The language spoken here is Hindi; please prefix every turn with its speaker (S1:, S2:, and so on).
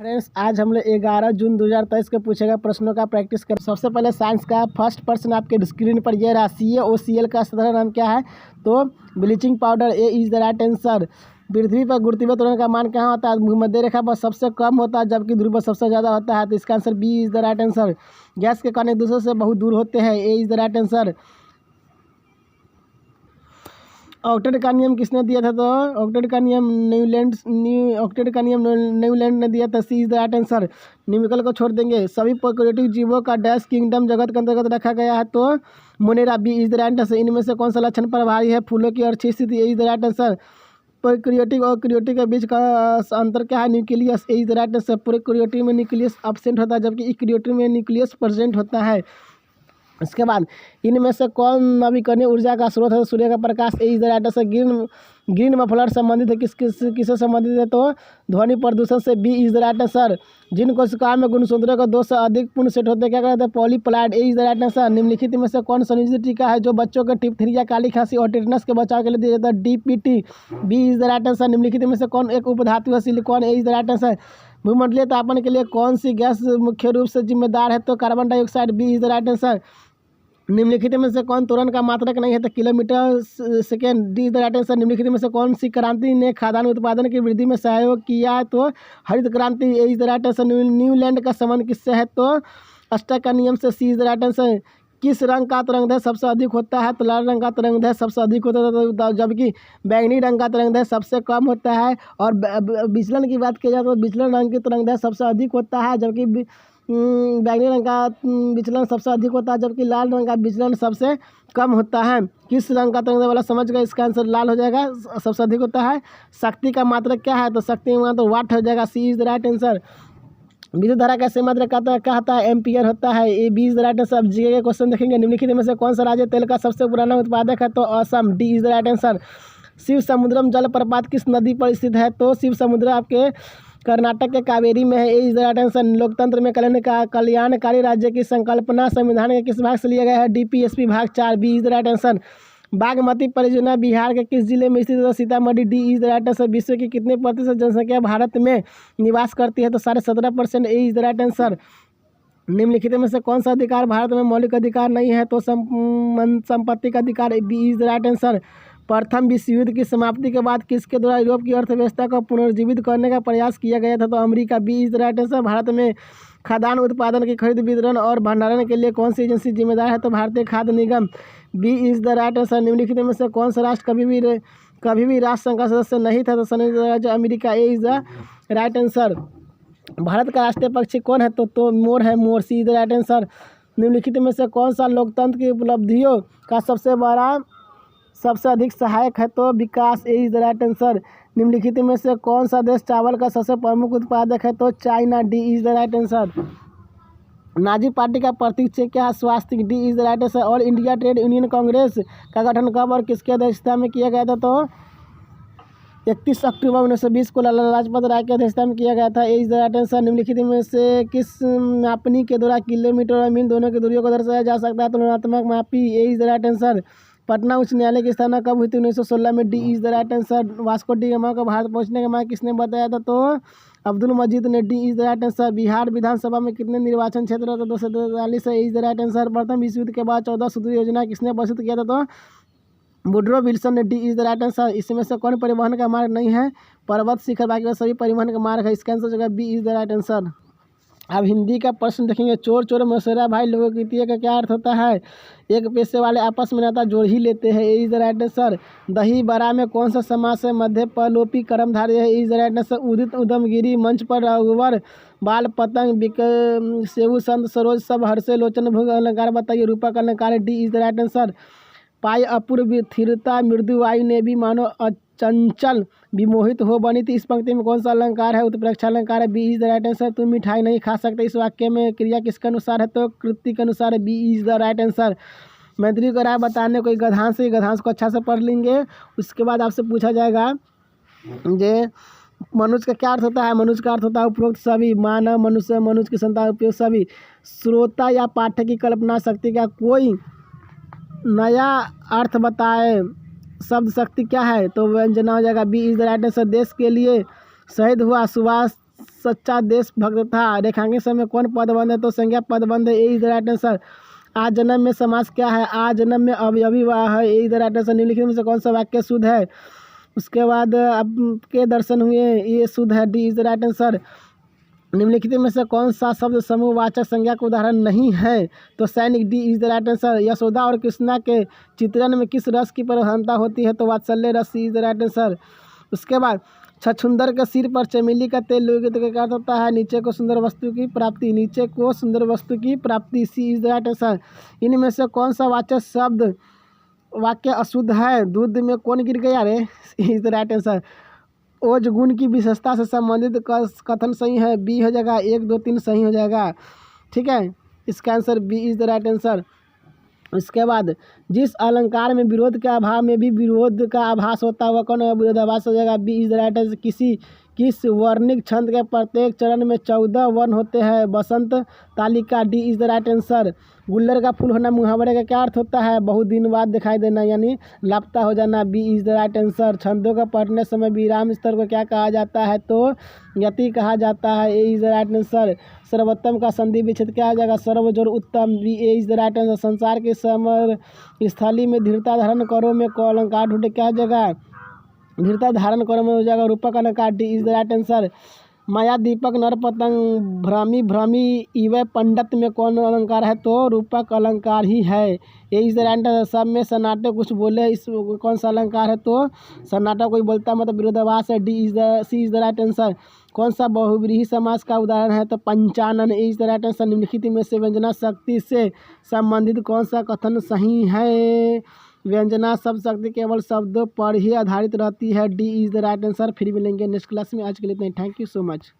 S1: फ्रेंड्स, आज हम लोग 11 जून 2023 के पूछे गए प्रश्नों का प्रैक्टिस कर। सबसे पहले साइंस का फर्स्ट पर्सन आपके स्क्रीन पर ये रहा। CaOCl का साधारण नाम क्या है? तो bleaching powder. A is the right answer. पृथ्वी पर गुरुत्वीय त्वरण का मान कहाँ होता है? भूमध्य रेखा पर सबसे कम होता है जबकि ध्रुव पर सबसे ज़्यादा होता है, तो इसका answer B is the right answer. गैस के कण एक दूसरे से बहुत दूर होते हैं। A is the right answer. Octet का नियम किसने दिया था? तो ऑक्टेट का नियम न्यूलैंड ने दिया था। सी इज द राइट आंसर। निम्नलिखित को छोड़ देंगे। सभी प्रोकैरियोटिक जीवों का डैश किंगडम जगत के अंतर्गत रखा गया है, तो Monera. B is the right answer. इनमें से कौन सा लक्षण प्रभावी है? फूलों की अच्छी स्थिति। A is the right answer. Prokaryotic और यूकेरियोटिक के बीच का अंतर क्या है? Nucleus. A is the right answer. Prokaryotic में न्यूक्लियस एब्सेंट होता है जबकि यूकेरियोटिक में न्यूक्लियस प्रेजेंट होता है। इसके बाद इनमें से कौन नवीकरणीय ऊर्जा का स्रोत है? सूर्य का प्रकाश। A is the right answer. Green muffler संबंधित है किससे संबंधित है? तो ध्वनि प्रदूषण से। B is the right answer. जिन कोशिकाओं में गुणसूत्रों का 2 से अधिक पूर्ण सेट होते हैं क्या कहते हैं? पॉलीप्लाइड। ए इज द राइट आंसर। निम्नलिखित में से कौन संयोजित टीका है जो बच्चों के टिप3 या काली खांसी और टेटनस के बचाव के लिए दिया जाता है? DPT। B is the right answer. निम्नलिखित में से कौन एक उपधातु है? Silicon. A is the right answer. भूमंडलीय तापमान के लिए कौन सी गैस मुख्य रूप से जिम्मेदार है? तो carbon dioxide. B is the right answer. निम्नलिखित में से कौन त्वरण का मात्रक नहीं है? तो kilometre second. D is the right answer. निम्नलिखित में से कौन सी क्रांति ने खाद्यान्न उत्पादन की वृद्धि में सहयोग किया? तो हरित क्रांति। A is the right answer. Newland का संबंध किससे है? तो अस्टक का नियम से। C is the right answer. किस रंग का तरंगदैर्घ्य सबसे अधिक होता है? तो लाल रंग का तरंगदैर्घ्य सबसे अधिक होता है जबकि बैंगनी रंग का तरंगदैर्घ्य सबसे कम होता है। और विचलन की बात की जाए तो विचलन रंग की तरंगदैर्घ्य सबसे अधिक होता है जबकि बैंगनी रंग का विचलन सबसे अधिक होता है जबकि लाल रंग का विचलन सबसे कम होता है। किस रंग का तरंगदैर्घ्य वाला समझ गए? इसका आंसर लाल हो जाएगा, सबसे अधिक होता है। शक्ति का मात्रक क्या है? तो शक्ति में तो वाट हो जाएगा। सी इज द राइट आंसर। विद्युत धारा का मात्रक क्या होता है? एम्पियर होता है। A B is the right answer. अब जीके के क्वेश्चन देखेंगे। निम्नलिखित में से कौन सा राज्य तेल का सबसे पुराना उत्पादक है? तो Assam. D is the right answer. Shivasamudram जलप्रपात किस नदी पर स्थित है? तो शिव समुद्र आपके कर्नाटक के कावेरी में है। A is the right answer. लोकतंत्र में कल्याणकारी राज्य की संकल्पना संविधान के किस भाग से लिया गया है? DPSP भाग 4। B is the right answer. Bagmati परियोजना बिहार के किस जिले में स्थित है? Sitamarhi. D is the right answer. विश्व की कितने प्रतिशत जनसंख्या भारत में निवास करती है? तो 17.5%। ए इज द राइट आंसर। निम्नलिखित में से कौन सा अधिकार भारत में मौलिक अधिकार नहीं है? तो संपत्ति का अधिकार। B is the right answer. प्रथम विश्व युद्ध की समाप्ति के बाद किसके द्वारा यूरोप की अर्थव्यवस्था को पुनर्जीवित करने का प्रयास किया गया था? तो America. B is the right answer. Bharat में खाद्यान्न उत्पादन की खरीद, वितरण और भंडारण के लिए कौन सी एजेंसी जिम्मेदार है? तो भारतीय खाद्य निगम। B is the right answer. निम्नलिखित में से कौन सा राष्ट्र कभी भी राष्ट्रसंघ का सदस्य नहीं था? तो संयुक्त राज्य America. A is the right answer. Bharat का राष्ट्रीय पक्षी कौन है? तो मोर है, मोर। सी इज द राइट आंसर। निम्नलिखित में से कौन सा लोकतंत्र की उपलब्धियों का सबसे अधिक सहायक है? तो विकास। ए इज द राइट आंसर। निम्नलिखित में से कौन सा देश चावल का सबसे प्रमुख उत्पादक है? तो China. D is the right answer. Nazi party का प्रतीक चिन्ह क्या है? स्वास्तिक। D is the right answer. और इंडिया ट्रेड यूनियन कांग्रेस का गठन कब और किसके अध्यक्षता में किया गया था? तो 31 अक्टूबर 1920 को लाला लाजपत राय की अध्यक्षता में किया गया था। ए इज द राइट आंसर। निम्नलिखित में से किस मापनी के द्वारा किलोमीटर और मील दोनों की दूरियों को दर्शाया जा सकता है? तुलनात्मक मापी। A is the right answer. Patna उच्च न्यायालय की स्थापना कब हुई थी? 1916 में। D is the right answer. Vasco da Gama को भारत पहुंचने का मार्ग किसने बताया था? तो अब्दुल मजीद ने। D is the right answer. Bihar विधानसभा में कितने निर्वाचन क्षेत्र होते? 243 है। Is the right answer. प्रथम विश्व युद्ध के बाद 14 सूत्री योजना किसने प्रस्तुत किया था? तो वुड्रो विल्सन ने। D is the right answer. इसमें से कौन परिवहन का मार्ग नहीं है? पर्वत शिखर, बाकी सभी परिवहन का मार्ग है। इसका आंसर जगह B is the right answer. अब हिंदी का प्रश्न देखेंगे। चोर चोर मौसेरा भाई लोगों की तीय का क्या अर्थ होता है? एक पैसे वाले आपस में नाता जोड़ ही लेते हैं। A is the right answer. दही बड़ा में कौन सा समास है? मध्य पलोपी कर्मधारय है। Is the right answer. उदित उदमगिरी मंच पर रघुवर बाल पतंग सेऊ संत सरोज सब हर्षे लोचन भुग अलंकार बताइए। रूपक अलंकार। D is the right answer. पाई अपूर्व स्थिरता मृदु वायु ने भी मानो चंचल विमोहित हो बनी थी। इस पंक्ति में कौन सा अलंकार है? उत्प्रेक्षा अलंकार है। B is the right answer. तुम मिठाई नहीं खा सकते इस वाक्य में क्रिया किसके अनुसार है? तो कृति के अनुसार है। B is the right answer. मैत्री को राय बताने को गधांश को अच्छा से पढ़ लेंगे। उसके बाद आपसे पूछा जाएगा जे मनुष्य का क्या अर्थ होता है? मनुष्य का अर्थ होता है उपरोक्त सभी। मानव, मनुष्य, मनुष्य की संतान, उपयुक्त सभी। श्रोता या पाठक की कल्पना शक्ति का कोई नया अर्थ बताए। शब्द शक्ति क्या है? तो व्यंजना हो जाएगा। B is the right answer. देश के लिए शहीद हुआ सुभाष सच्चा देशभक्त था। रेखांकन समय कौन पदबंध है? तो संज्ञा पदबंध है। A is the right answer. आज जन्म में समास क्या है? आज जन्म में अवयवी वाह है। A is the right answer. निम्नलिखित में से कौन सा वाक्य शुद्ध है? उसके बाद अब के दर्शन हुए, ये शुद्ध है। D is the right answer. निम्नलिखित में से कौन सा शब्द समूहवाचक संज्ञा का उदाहरण नहीं है? तो सैनिक। D is the right answer. Yashoda और कृष्णा के चित्रण में किस रस की प्रधानता होती है? तो वात्सल्य रस। Is the right answer. उसके बाद छछूंदर के सिर पर चमेली का तेल लोगे तो क्या होता है? नीचे को सुंदर वस्तु की प्राप्ति। नीचे को सुंदर वस्तु की प्राप्ति। सी इज द राइट आंसर। इनमें से कौन सा वाचक शब्द वाक्य अशुद्ध है? दूध में कौन गिर गया रे? Is the right answer. ओज गुण की विशेषता से संबंधित कथन सही है। बी हो जाएगा। 1 2 3 सही हो जाएगा। ठीक है, इसका answer B is the right answer. उसके बाद जिस अलंकार में विरोध के अभाव में भी विरोध का आभास होता है वह कौन विरोधाभास हो जाएगा? B is the right answer. किस वर्णिक छंद के प्रत्येक चरण में 14 वर्ण होते हैं? बसंत तालिका। D is the right answer. गुल्लर का फूल होना मुहावरे का क्या अर्थ होता है? बहुत दिन बाद दिखाई देना यानी लापता हो जाना। B is the right answer. छंदों का पढ़ने समय विराम स्तर को क्या कहा जाता है? तो यति कहा जाता है। A is the right answer. सर्वोत्तम का संधि विच्छेद क्या आ जाएगा? सर्वजोर उत्तम। B A is the right answer. संसार के समर स्थली में धीरता धारण करो में को अलंकार ढूंढे क्या जगह? धीरता धारण करो में हो जाएगा रूपक अलंकार। D is the right answer. माया दीपक नर पतंग भ्रमी भ्रमी इवै पंडित में कौन अलंकार है? तो रूपक अलंकार ही है। ये इज द राइट आंसर। सब में सन्नाटे कुछ बोले, इस कौन सा अलंकार है? तो सन्नाटा कोई बोलता मतलब विरोधाभास है। D is the C is the right answer. कौन सा बहुव्रीहि समास का उदाहरण है? तो पंचानन। A is the right answer. निम्नलिखित में से व्यंजना शक्ति से संबंधित कौन सा कथन सही है? व्यंजना शब्द शक्ति केवल शब्दों पर ही आधारित रहती है। D is the right answer. फिर मिलेंगे नेक्स्ट क्लास में। आज के लिए इतना ही। Thank you so much.